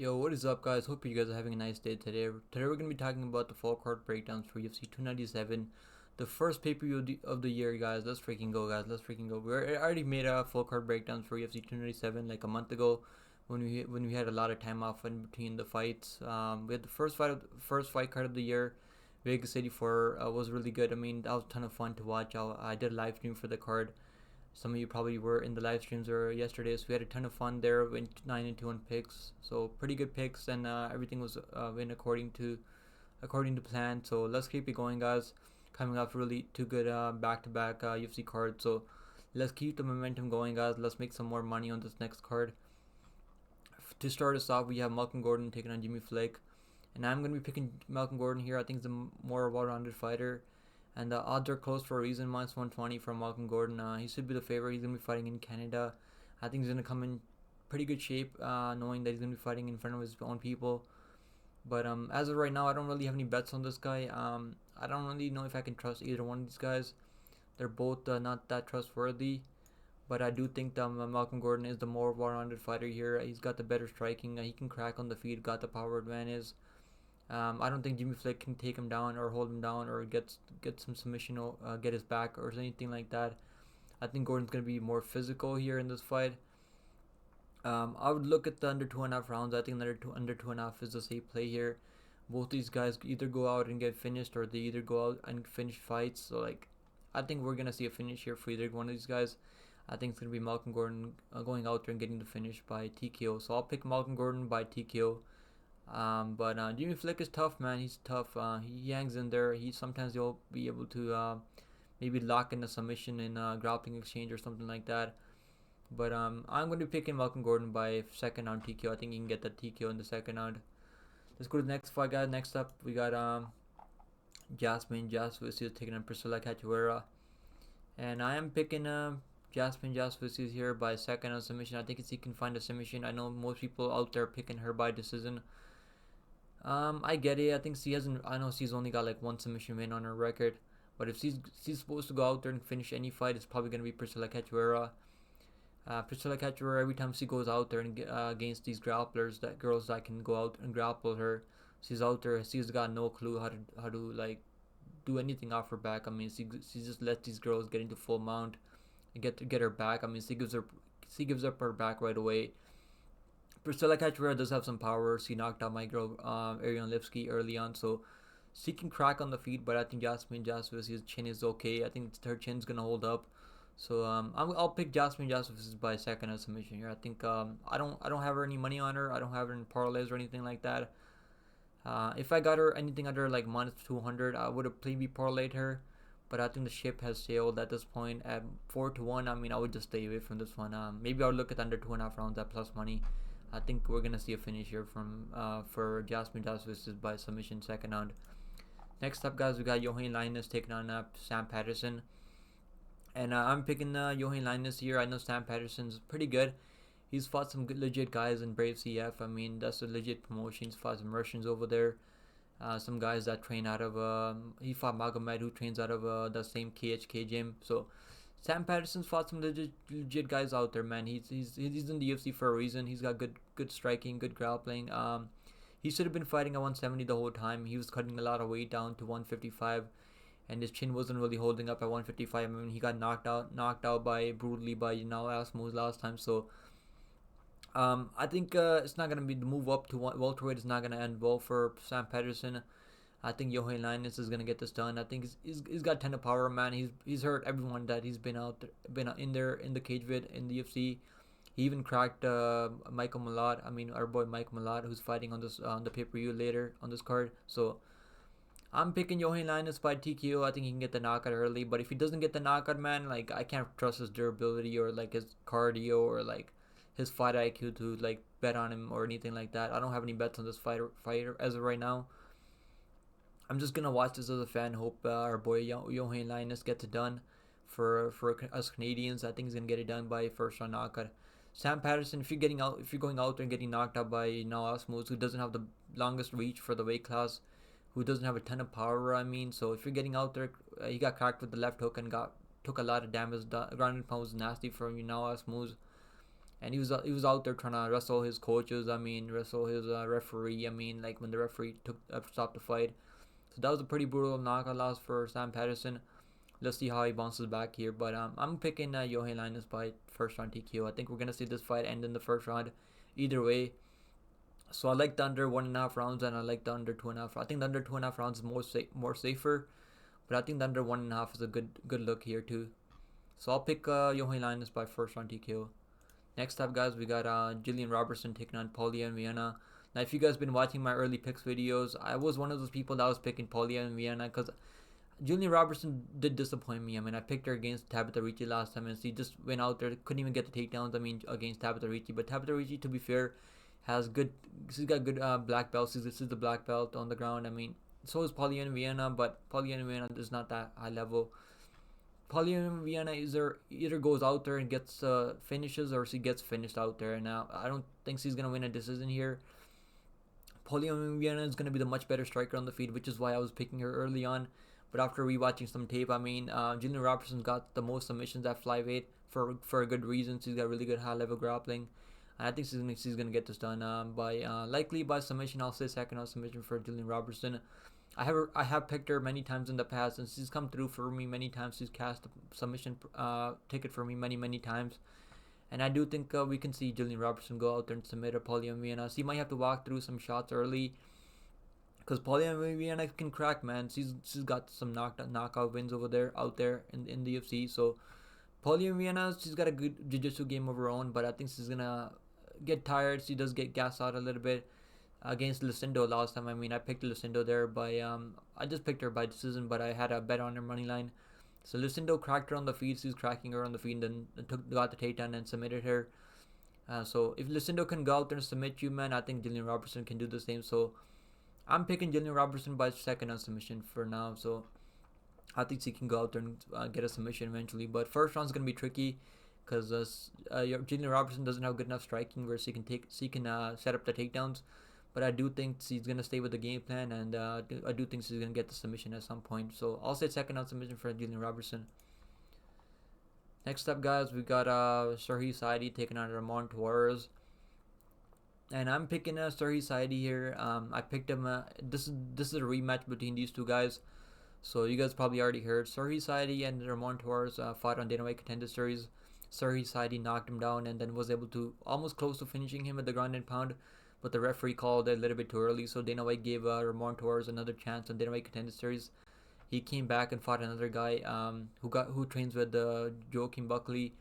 Yo, what is up, guys? Hope you guys are having a nice day today. Today we're going to be talking about the full card breakdowns for UFC 297, the first pay-per-view of the year, guys. Let's freaking go, guys. Let's freaking go. We already made a full card breakdowns for UFC 297 like a month ago when we had a lot of time off in between the fights. We had the first fight card of the year. Vegas 84 was really good. I mean, that was a ton of fun to watch. I did a live stream for the card. Some of you probably were in the live streams or yesterday, so we had a ton of fun there. Went 9-2 on picks, so pretty good picks, and everything was went according to plan. So let's keep it going, guys. Coming off really two good back-to-back UFC cards, so let's keep the momentum going, guys. Let's make some more money on this next card. To start us off, we have Malcolm Gordon taking on Jimmy Flake, and I'm gonna be picking Malcolm Gordon here. I think he's a more well-rounded fighter. And the odds are close for a reason. Minus 120 from Malcolm Gordon. He should be the favorite. He's going to be fighting in Canada. I think he's going to come in pretty good shape, knowing that he's going to be fighting in front of his own people. But as of right now, I don't really have any bets on this guy. I don't really know if I can trust either one of these guys. They're both not that trustworthy. But I do think that Malcolm Gordon is the more well-rounded fighter here. He's got the better striking. He can crack on the feet, got the power advantage. I don't think Jimmy Flake can take him down or hold him down or get some submission or get his back or anything like that. I think Gordon's going to be more physical here in this fight. I would look at the under 2.5 rounds. I think under 2.5 is a safe play here. Both these guys either go out and get finished or they either go out and finish fights. So I think we're going to see a finish here for either one of these guys. I think it's going to be Malcolm Gordon going out there and getting the finish by TKO. So I'll pick Malcolm Gordon by TKO. But Jimmy Flake is tough, man. He's tough. He hangs in there. Sometimes he'll be able to maybe lock in a submission in a grappling exchange or something like that. But I'm going to be picking Malcolm Gordon by second round TKO. I think he can get that TKO in the second round. Let's go to the next fight, guys. Next up, we got Jasmine Jasudavicius taking on Priscila Cachoeira. And I am picking Jasmine Jasudavicius here by second round submission. I think he can find a submission. I know most people out there picking her by decision. I get it. I think I know she's only got like one submission win on her record. But if she's supposed to go out there and finish any fight, it's probably going to be Priscila Cachoeira. Priscila Cachoeira, every time she goes out there and against these grapplers, girls that can go out and grapple her, she's out there. She's got no clue how to like do anything off her back. I mean, she just lets these girls get into full mount and get her back. I mean, she gives up her back right away. Priscila Cachoeira does have some power. She knocked out my girl Ariane Lipsky early on, so she can crack on the feet. But I think Jasmine Jasudavicius' chin is okay. I think her chin's gonna hold up. So I'll pick Jasmine Jasudavicius by second as submission here. I think I don't have any money on her. I don't have her in parlays or anything like that. If I got her anything under like minus 200, I would have maybe parlayed her. But I think the ship has sailed at this point at 4-1. I mean, I would just stay away from this one. Maybe I'll look at under 2.5 rounds at plus money. I think we're gonna see a finish here for Jasmine Jasudavicius by submission second round. Next up, guys, we got Yohan Lainesse taking on Sam Patterson, and I'm picking Yohan Lainesse here. I know Sam Patterson's pretty good. He's fought some good, legit guys in Brave CF. I mean, that's a legit promotion. He's fought some Russians over there. Some guys that train out of he fought Magomed, who trains out of the same KHK gym. So Sam Patterson's fought some legit guys out there, man. He's in the UFC for a reason. He's got good striking, good grappling. He should have been fighting at 170 the whole time. He was cutting a lot of weight down to 155, and his chin wasn't really holding up at 155. I mean, he got knocked out brutally by Asmus last time. So I think it's not gonna be the move up to welterweight is not gonna end well for Sam Patterson. I think Yohan Lainesse is gonna get this done. I think he's got a ton of power, man. He's hurt everyone that he's been in there in the cage with in the UFC. He even cracked Michael Malott. I mean, our boy Mike Malott, who's fighting on this on the pay-per-view later on this card. So I'm picking Yohan Lainesse by TKO. I think he can get the knockout early. But if he doesn't get the knockout, man, like I can't trust his durability or like his cardio or like his fight IQ to like bet on him or anything like that. I don't have any bets on this fighter as of right now. I'm just gonna watch this as a fan. Hope our boy Yohan Lainesse gets it done for us Canadians. I think he's gonna get it done by first round knockout. Sam Patterson, if you're going out there and getting knocked out by Asmus, who doesn't have the longest reach for the weight class, who doesn't have a ton of power. I mean, so if you're getting out there, he got cracked with the left hook and took a lot of damage. Ground and pound was nasty for Asmus. and he was out there trying to wrestle his coaches. I mean, wrestle his referee. I mean, like when the referee stopped the fight. So that was a pretty brutal knockout loss for Sam Patterson. Let's see how he bounces back here. But I'm picking Yohan Lainesse by first round TKO. I think we're gonna see this fight end in the first round, either way. So I like the under 1.5 rounds, and I like the under 2.5. I think the under 2.5 rounds is more safer, but I think the under 1.5 is a good look here too. So I'll pick Yohan Lainesse by first round TKO. Next up, guys, we got Gillian Robertson taking on Polyana and Viana. Now, if you guys been watching my early picks videos, I was one of those people that was picking Polyana and Viana because Gillian Robertson did disappoint me. I mean, I picked her against Tabitha Ricci last time, and she just went out there, couldn't even get the takedowns. I mean, against Tabitha Ricci, but Tabitha Ricci, to be fair, she's got good black belts. This is the black belt on the ground. I mean, so is Polyana Viana, but Polyana Viana is not that high level. Polyana Viana either goes out there and gets finishes, or she gets finished out there. And now I don't think she's gonna win a decision here. Polyana Viana is gonna be the much better striker on the feet, which is why I was picking her early on. But after rewatching some tape, I mean, Gillian Robertson got the most submissions at flyweight for a good reason. She's got really good high level grappling. And I think she's gonna get this done by likely by submission. I'll say second round submission for Gillian Robertson. I have picked her many times in the past, and she's come through for me many times. She's cast a submission ticket for me many times, and I do think we can see Gillian Robertson go out there and submit a Polyana Viana. She might have to walk through some shots early, because Polyana Viana can crack, man. She's got some knockout wins out there in the UFC. So Polyana Viana, she's got a good jiu-jitsu game of her own, but I think she's gonna get tired. She does get gassed out a little bit. Against Lucindo last time. I mean, I picked Lucindo there by I just picked her by decision, but I had a bet on her money line. So Lucindo cracked her on the feet. She was cracking her on the feet, and then got the takedown and submitted her. So if Lucindo can go out there and submit you, man, I think Gillian Robertson can do the same. So I'm picking Gillian Robertson by second on submission for now. So I think she can go out there and get a submission eventually. But first round's gonna be tricky because Gillian Robertson doesn't have good enough striking where she can set up the takedowns. But I do think she's going to stay with the game plan, and I do think she's going to get the submission at some point. So I'll say second round submission for Gillian Robertson. Next up, guys, we got Serhiy Sidey taking on Ramon Torres. And I'm picking Serhiy Sidey here. I picked him. This is a rematch between these two guys. So you guys probably already heard. Serhiy Sidey and Ramon Torres fought on Dana White Contender Series. Serhiy Sidey knocked him down and then was able to almost close to finishing him at the ground and pound. But the referee called it a little bit too early, so Dana White gave Ramon Torres another chance on Dana White Contender Series. He came back and fought another guy who trains with Joaquin Buckley,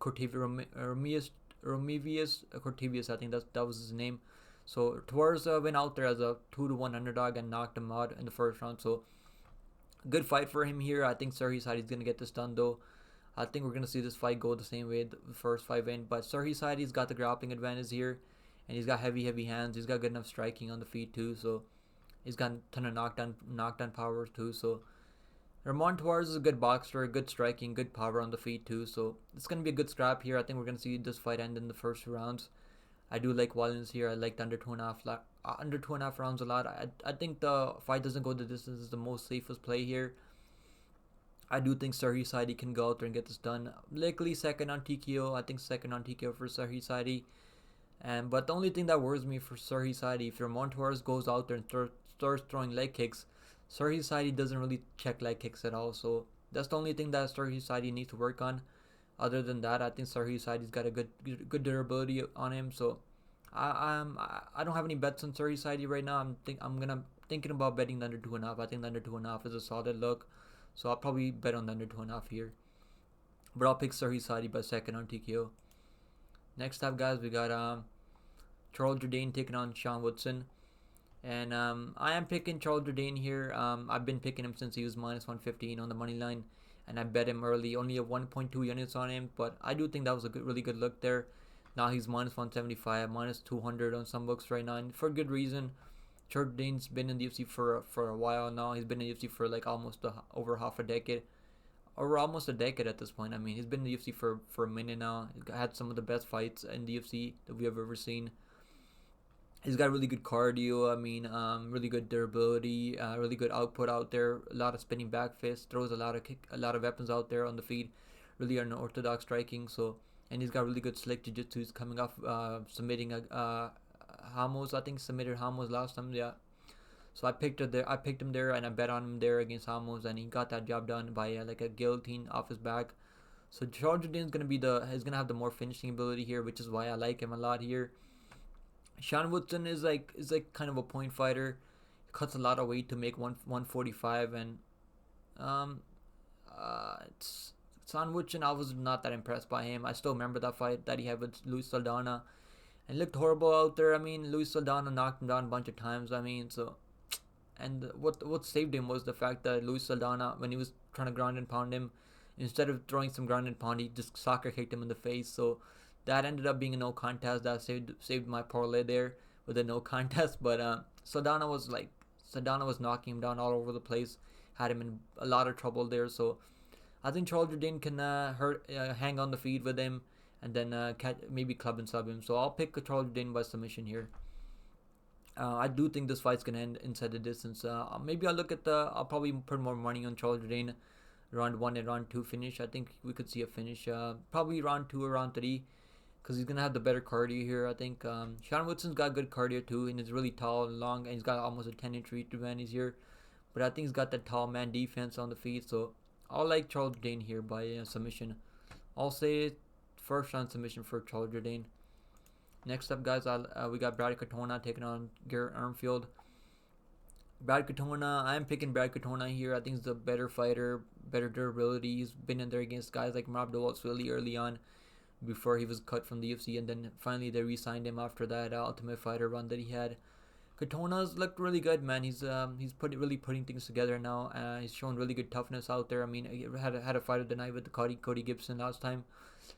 Cortavius Cortavius, I think that was his name. So Torres went out there as a 2-1 underdog and knocked him out in the first round. So good fight for him here. I think Serhiy Sidey's gonna get this done though. I think we're gonna see this fight go the same way the first fight went. But Serhiy Sidey's got the grappling advantage here. And he's got heavy hands. He's got good enough striking on the feet too. So he's got a ton of knockdown power too. So Ramon Torres is a good boxer, good striking, good power on the feet too. So it's gonna be a good scrap here. I think we're gonna see this fight end in the first 2 rounds. I do like violence here. I like the under 2.5 rounds a lot. I think the fight doesn't go the distance. Is the most safest play here. I do think Serhiy Sidey can go out there and get this done. Likely second on TKO. I think second on TKO for Serhiy Sidey. But the only thing that worries me for Serhiy Sidey, if Ramon Torres goes out there and starts throwing leg kicks, Serhiy Sidey doesn't really check leg kicks at all. So that's the only thing that Serhiy Sidey needs to work on. Other than that, I think Serhiy Sidey's got a good durability on him. So I don't have any bets on Serhiy Sidey right now. I'm thinking about betting the under 2.5. I think the under 2.5 is a solid look. So I'll probably bet on the under 2.5 here. But I'll pick Serhiy Sidey by second on TKO. Next up, guys, we got Charles Jourdain taking on Sean Woodson. And I am picking Charles Jourdain here. I've been picking him since he was minus 115 on the money line. And I bet him early, only a 1.2 units on him. But I do think that was a really good look there. Now he's minus 175, minus 200 on some books right now. And for good reason. Charles Jourdain's been in the UFC for a while now. He's been in the UFC for like almost over half a decade. Or almost a decade at this point. I mean, he's been in the UFC for a minute now. He's had some of the best fights in the UFC that we have ever seen. He's got really good cardio. I mean, really good durability. Really good output out there. A lot of spinning back fists. Throws a lot of weapons out there on the feet. Really unorthodox striking. So and he's got really good slick jiu-jitsu. He's coming off submitting Ramos. I think submitted Ramos last time. Yeah. So I picked him there, and I bet on him there against Ramos, and he got that job done by like a guillotine off his back. So Jourdain is gonna have the more finishing ability here, which is why I like him a lot here. Woodson is like kind of a point fighter, cuts a lot of weight to make 145, and it's Woodson. I was not that impressed by him. I still remember that fight that he had with Luis Saldana, and looked horrible out there. I mean, Luis Saldana knocked him down a bunch of times. I mean, so. And what saved him was the fact that Luis Saldana, when he was trying to ground and pound him, instead of throwing some ground and pound, he just soccer kicked him in the face. So that ended up being a no contest. That saved my parlay there with a no contest. But Saldana was knocking him down all over the place, had him in a lot of trouble there. So I think Jourdain can hang on the feet with him, and then maybe club and sub him. So I'll pick Jourdain by submission here. I do think this fight's gonna end inside the distance. Maybe I'll probably put more money on Jourdain round 1 and round 2 finish. I think we could see a finish, probably round 2 or round 3, because he's gonna have the better cardio here. I think Woodson's got good cardio too, and he's really tall and long, and he's got almost a 10-inch reach advantage here. But I think he's got that tall man defense on the feet, so I'll like Jourdain here by submission. I'll say first round submission for Jourdain. Next up, guys, we got Brad Katona taking on Garrett Armfield. Brad Katona, I'm picking Brad Katona here. I think he's a better fighter, better durability. He's been in there against guys like Rob DeWalt's really early on before he was cut from the UFC, and then finally they re-signed him after that Ultimate Fighter run that he had. Katona's looked really good, man. He's really putting things together now. He's shown really good toughness out there. I mean, he had a fight of the night with Cody Gibson last time.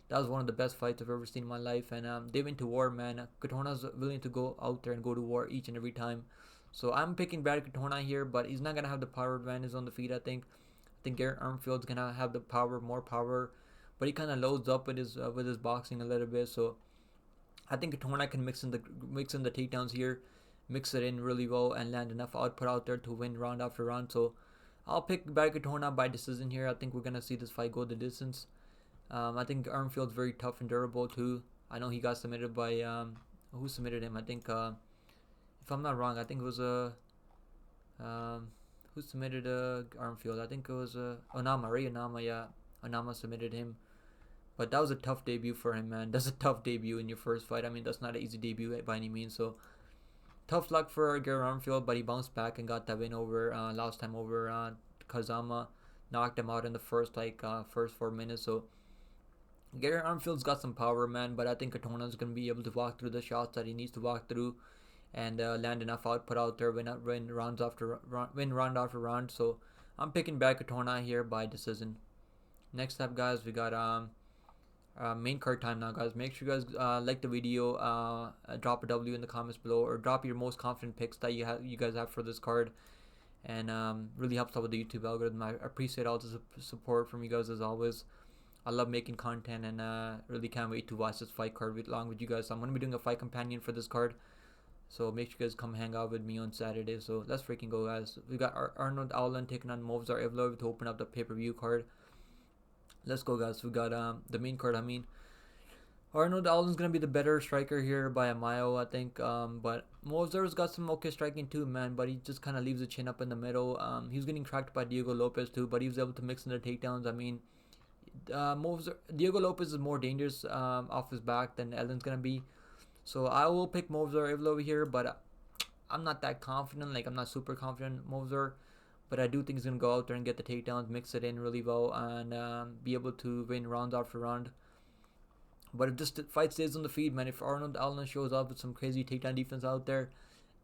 That was one of the best fights I've ever seen in my life, and they went to war, man. Katona's willing to go out there and go to war each and every time. So I'm picking Brad Katona here, but he's not gonna have the power advantage on the feet. I think Garrett Armfield's gonna have the more power, but he kind of loads up with his boxing a little bit. So I think Katona can mix in the takedowns here, mix it in really well, and land enough output out there to win round after round. So I'll pick Brad Katona by decision here. I think we're gonna see this fight go the distance. I think Armfield's very tough and durable too. I know he got submitted by who submitted him? I think if I'm not wrong, I think it was who submitted Armfield? I think it was Onama, Ray Onama. Yeah, Onama submitted him. But that was a tough debut for him, man. That's a tough debut in your first fight. I mean, that's not an easy debut by any means. So tough luck for Garrett Armfield, but he bounced back and got that win over last time over Kazama. Knocked him out in the first 4 minutes. So Garrett Armfield's got some power, man, but I think Katona's gonna be able to walk through the shots that he needs to walk through, and land enough output out there, win round after round. So I'm picking back Katona here by decision. Next up, guys, we got main card time now, guys. Make sure you guys like the video, drop a W in the comments below, or drop your most confident picks that you guys have for this card, and really helps out with the YouTube algorithm. I appreciate all the support from you guys as always. I love making content, and really can't wait to watch this fight card along with you guys. So I'm going to be doing a fight companion for this card, so make sure you guys come hang out with me on Saturday. So let's freaking go, guys. We got Arnold taking on Movsar Evloev to open up the pay-per-view card. Let's go, guys. We got the main card. I mean, Arnold Allen's going to be the better striker here by a mile, I think. But Movsar's got some okay striking too, man, but he just kind of leaves the chin up in the middle. He was getting cracked by Diego Lopez too, but he was able to mix in the takedowns. I mean, Diego Lopez is more dangerous off his back than Allen's gonna be, so I will pick Movsar Evloev here, but I'm not that confident. Like, I'm not super confident in Movsar, but I do think he's gonna go out there and get the takedowns, mix it in really well, and be able to win round after round. But if this fight stays on the feed, man, if Arnold Allen shows up with some crazy takedown defense out there,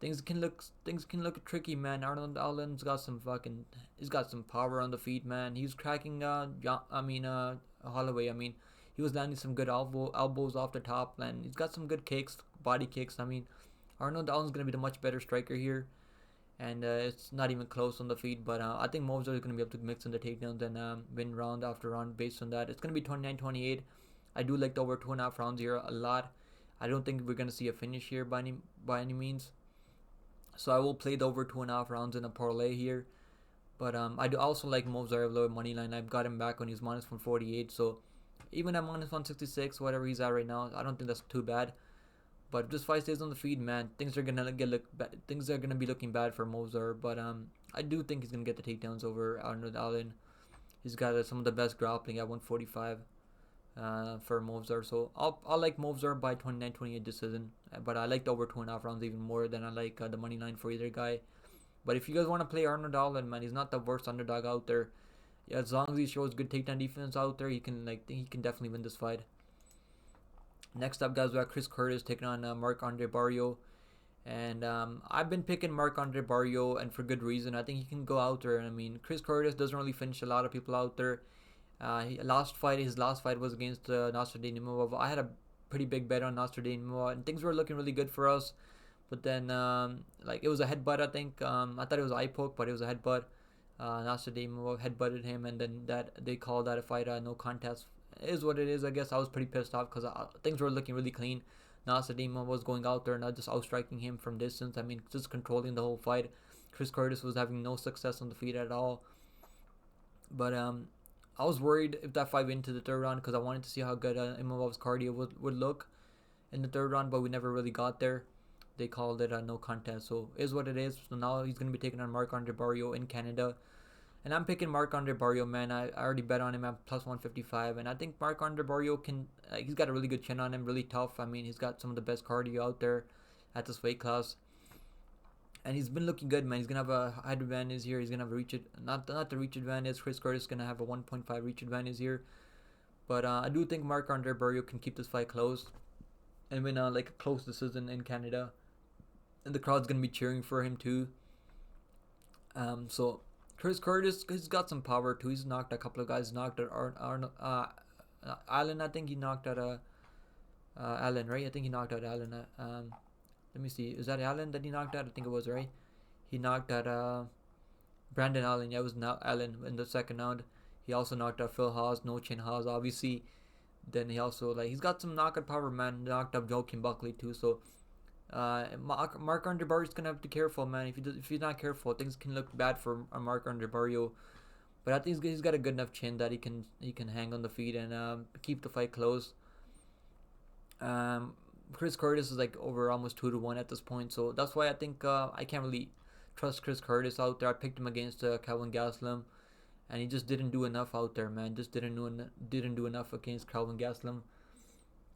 things can look tricky, man. Arnold Allen's got some he's got some power on the feet, man. He's cracking Holloway. I mean, he was landing some good elbows off the top, and he's got some good kicks, body kicks. I mean, Arnold Allen's gonna be the much better striker here, and it's not even close on the feet. But I think Movsar is gonna be able to mix in the takedowns and win round after round based on that. It's gonna be 29-28. I do like the over 2.5 rounds here a lot. I don't think we're gonna see a finish here by any means. So I will play the over 2.5 rounds in a parlay here. But I do also like Movsar Evloev money line. I've got him back when he's minus 148. So Even at minus 166, whatever he's at right now, I don't think that's too bad. But if this fight stays on the feed, man, things are gonna things are gonna be looking bad for Movsar. But I do think he's gonna get the takedowns over Arnold Allen. He's got some of the best grappling at 145 for Movsar. So I'll like Movsar by 29-28 decision. But I like the over 2.5 rounds even more than I like the money line for either guy. But if you guys want to play Arnold Allen, man, he's not the worst underdog out there. Yeah, as long as he shows good takedown defense out there, he can definitely win this fight. Next up, guys, we got Chris Curtis taking on Marc-André Barriault. And I've been picking Marc-André Barriault, and for good reason. I think he can go out there. And I mean, Chris Curtis doesn't really finish a lot of people out there. His last fight was against Nasruddin Imavov. I had a pretty big bet on Nasruddin Imavov, and things were looking really good for us. But then, it was a headbutt, I think. I thought it was eye poke, but it was a headbutt. Nasruddin Imavov headbutted him, and then they called that a fight no contest. It is what it is, I guess. I was pretty pissed off because things were looking really clean. Nasruddin Imavov was going out there, not just outstriking him from distance. I mean, just controlling the whole fight. Chris Curtis was having no success on the feet at all. But I was worried if that fight went into the third round because I wanted to see how good Imavov's cardio would look in the third round, but we never really got there. They called it a no contest, so it is what it is. So now he's going to be taking on Marc-André Barriault in Canada. And I'm picking Marc-André Barriault, man. I already bet on him at plus 155. And I think Marc-André Barriault can... he's got a really good chin on him, really tough. I mean, he's got some of the best cardio out there at this weight class. And he's been looking good, man. He's going to have a height advantage here. He's going to have a reach... Not the reach advantage. Chris Curtis is going to have a 1.5 reach advantage here. But I do think Marc-André Barriault can keep this fight close. And win a close decision in Canada. And the crowd's going to be cheering for him too. So... Chris Curtis, he's got some power too. He's knocked a couple of guys. Knocked at Allen. I think he knocked at Allen, right? I think he knocked out Allen. Let me see. Is that Allen that he knocked out? I think it was, right? He knocked at Brandon Allen. Yeah, it was Allen in the second round. He also knocked out Phil Haas, No Chin Haas, obviously. Then he also he's got some knockout power, man. Knocked up Joaquin Buckley too. So. Marc-André Barriault's gonna have to be careful, man. If he's not careful, things can look bad for Marc-André Barriault. But I think he's got a good enough chin that he can hang on the feet and keep the fight close. Chris Curtis is over almost 2-1 at this point, so that's why I think I can't really trust Chris Curtis out there. I picked him against Kelvin Gastelum, and he just didn't do enough out there, man. Just didn't do enough against Kelvin Gastelum.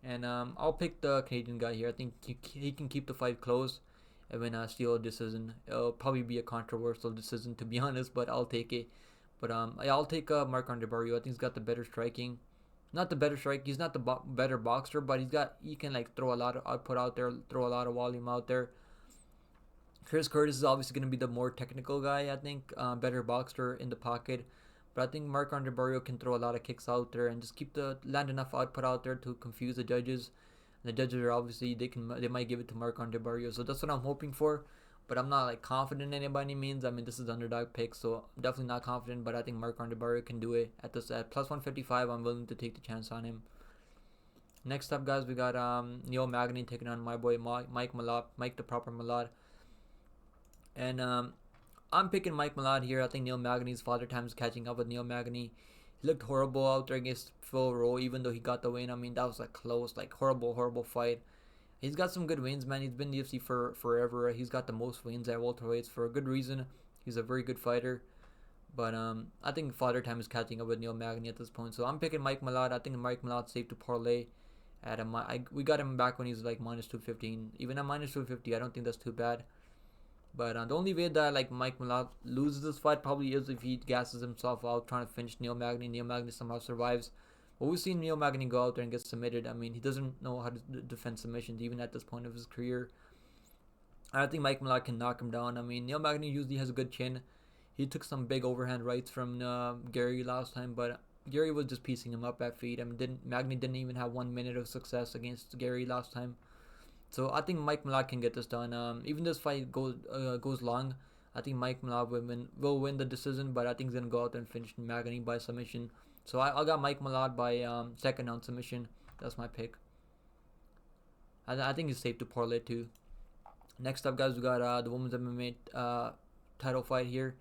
And I'll pick the Canadian guy here. I think he can keep the fight close and win a steal decision. It'll probably be a controversial decision, to be honest, but I'll take it. But I'll take Marc-André Barriault. I think he's got the better striking. Not the better strike. He's not the better boxer, but he can throw a lot of output out there, throw a lot of volume out there. Chris Curtis is obviously going to be the more technical guy, I think. Better boxer in the pocket. But I think Marc-André Barriault can throw a lot of kicks out there and just land enough output out there to confuse the judges. And the judges are obviously they might give it to Marc-André Barriault, so that's what I'm hoping for. But I'm not confident in it by any means. I mean, this is underdog pick, so I'm definitely not confident. But I think Marc-André Barriault can do it at plus 155. I'm willing to take the chance on him. Next up, guys, we got Neil Magny taking on my boy Mike Malott, Mike the proper Malott, and I'm picking Mike Malott here. I think Neil Magny's father time is catching up with Neil Magny. He looked horrible out there against Phil Rowe, even though he got the win. I mean, that was close, horrible fight. He's got some good wins, man. He's been in the UFC for forever. He's got the most wins at welterweights for a good reason. He's a very good fighter. But I think father time is catching up with Neil Magny at this point. So I'm picking Mike Malott. I think Mike Malott's safe to parlay. We got him back when he was minus 215. Even at minus 250, I don't think that's too bad. But the only way that Mike Malott loses this fight probably is if he gasses himself out trying to finish Neil Magny. Neil Magny somehow survives. But we've seen Neil Magny go out there and get submitted. I mean, he doesn't know how to defend submissions even at this point of his career. I think Mike Malott can knock him down. I mean, Neil Magny usually has a good chin. He took some big overhand rights from Gary last time, but Gary was just piecing him up at feet. I mean, Magny didn't even have 1 minute of success against Gary last time. So I think Mike Malott can get this done. Even this fight goes long, I think Mike Malott will win the decision, but I think he's going to go out and finish Magny by submission. So I got Mike Malott by second round submission. That's my pick. I think it's safe to parlay too. Next up, guys, we got the women's MMA title fight here.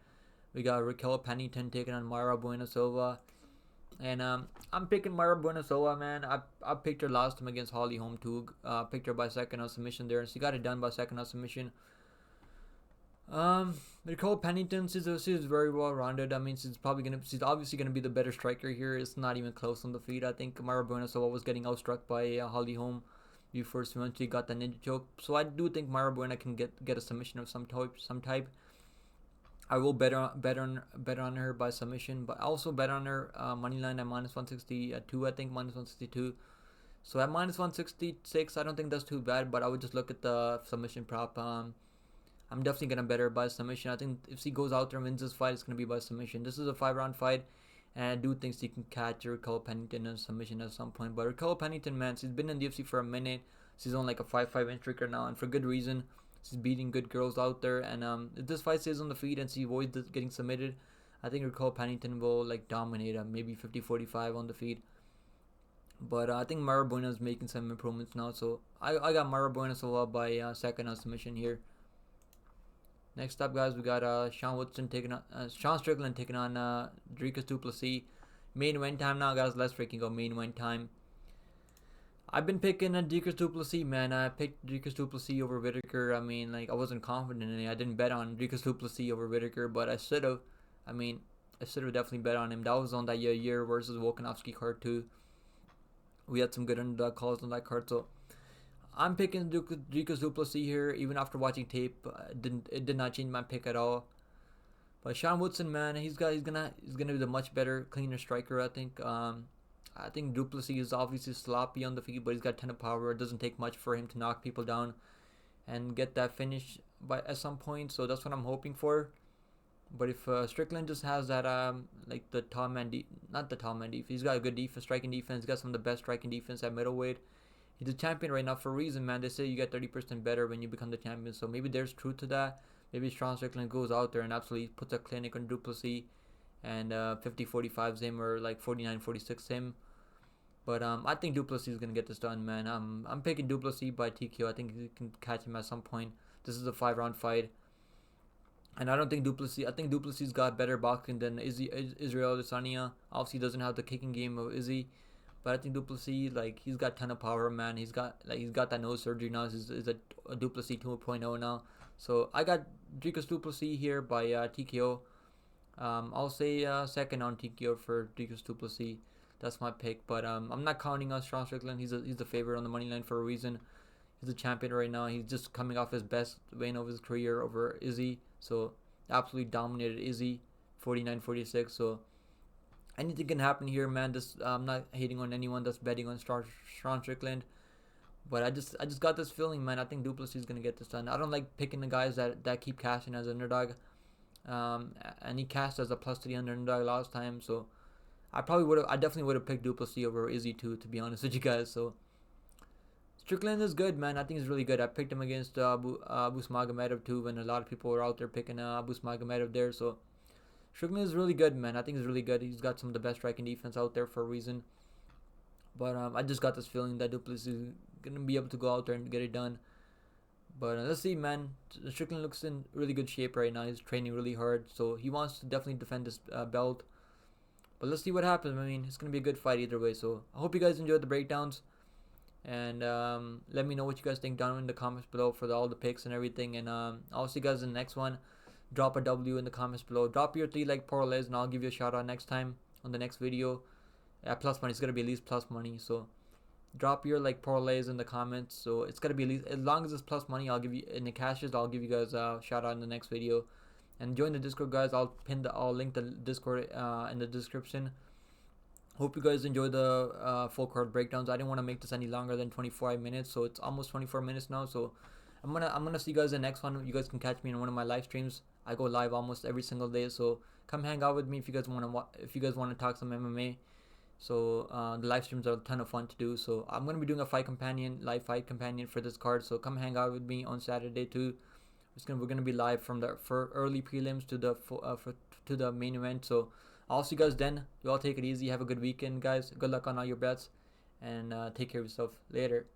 We got Raquel Pennington taking on Mayra Bueno Silva. And I'm picking Mara Buenasoa, man. I picked her last time against Holly Holm too. Picked her by second on submission there, and she got it done by second on submission. Nicole Pennington, she's very well rounded. I mean, she's obviously gonna be the better striker here. It's not even close on the feet. I think Mara Buenasoa was getting outstruck by Holly Holm before she eventually got the ninja choke. So I do think Mara Buena can get a submission of some type. I will bet on her by submission, but I also bet on her money line at -162. I think -162. So at -166, I don't think that's too bad. But I would just look at the submission prop. I'm definitely gonna bet her by submission. I think if she goes out there and wins this fight, it's gonna be by submission. This is a 5-round fight, and I do think she can catch Raquel Pennington in submission at some point. But Raquel Pennington, man, she's been in the UFC for a minute. She's on like a 5-5 inch streak right now, and for good reason. She's beating good girls out there, and if this fight stays on the feet and she avoids getting submitted, I think Raquel Pennington will like dominate her, maybe 50-45 on the feet. But I think Mara Buena is making some improvements now, so I got Mara Buena by second on submission here. Next up, guys, we got Sean Strickland taking on Dricus du Plessis. Main event time now, guys. Let's freaking go main event time. I've been picking Dricus du Plessis, man. I picked Dricus du Plessis over Whittaker. I mean, like, I wasn't confident in it. I didn't bet on Dricus du Plessis over Whittaker, but I should have. I mean, I should have definitely bet on him. That was on that year versus Volkanovski card too. We had some good underdog calls on that card, so I'm picking Dricus du Plessis here. Even after watching tape, it did not change my pick at all. But Sean Woodson, man, he's gonna be the much better, cleaner striker. I think. I think du Plessis is obviously sloppy on the feet, but he's got a ton of power. It doesn't take much for him to knock people down and get that finish at some point. So that's what I'm hoping for. But if Strickland just has that like the tall man, not the tall man defense, he's got a good defense, striking defense. He's got some of the best striking defense at middleweight. He's a champion right now for a reason, man. They say you get 30% better when you become the champion. So maybe there's truth to that. Maybe Sean Strickland goes out there and absolutely puts a clinic on du Plessis and 50-45s him or like 49-46 him. But I think du Plessis is gonna get this done, man. I'm picking du Plessis by TKO. I think you can catch him at some point. This is a 5-round fight, and I don't think du Plessis. I think du Plessis got better boxing than Israel Adesanya. Obviously, doesn't have the kicking game of Izzy, but I think du Plessis, like, he's got a ton of power, man. He's got that nose surgery now. He's a du Plessis 2.0 now. So I got Dricus du Plessis here by TKO. I'll say second on TKO for Dricus du Plessis. That's my pick, but I'm not counting on Sean Strickland. He's the favorite on the money line for a reason. He's a champion right now. He's just coming off his best win of his career over Izzy. So absolutely dominated Izzy, 49-46. So anything can happen here, man. I'm not hating on anyone that's betting on Sean Strickland, but I just got this feeling, man. I think du Plessis is gonna get this done. I don't like picking the guys that keep cashing as an underdog. And he cashed as a +3 underdog last time, so I definitely would have picked du Plessis over Izzy too, to be honest with you guys. So Strickland is good, man. I think he's really good. I picked him against Abu Smagomedov too, when a lot of people were out there picking Abu Smagomedov there. So Strickland is really good, man. I think he's really good. He's got some of the best striking defense out there for a reason. But I just got this feeling that du Plessis is gonna be able to go out there and get it done. But let's see, man. Strickland looks in really good shape right now. He's training really hard, so he wants to definitely defend this belt. But let's see what happens. I mean, it's going to be a good fight either way. So I hope you guys enjoyed the breakdowns. And let me know what you guys think down in the comments below for all the picks and everything. And I'll see you guys in the next one. Drop a W in the comments below. Drop your 3-leg parlays, and I'll give you a shout out next time on the next video. Plus money. It's going to be at least plus money. So drop your like parlays in the comments. So it's going to be at least, as long as it's plus money, I'll give you, in the cashes, I'll give you guys a shout out in the next video. And join the Discord, guys. I'll link the Discord in the description. Hope you guys enjoy the full card breakdowns. I didn't want to make this any longer than 25 minutes, so it's almost 24 minutes now. So I'm gonna see you guys in the next one. You guys can catch me in one of my live streams. I go live almost every single day, so come hang out with me if you guys want to talk some MMA. So the live streams are a ton of fun to do. So I'm gonna be doing a live fight companion for this card. So come hang out with me on Saturday too. We're gonna be live from the early prelims to the main event. So I'll see you guys then. You all take it easy. Have a good weekend, guys. Good luck on all your bets, and take care of yourself. Later.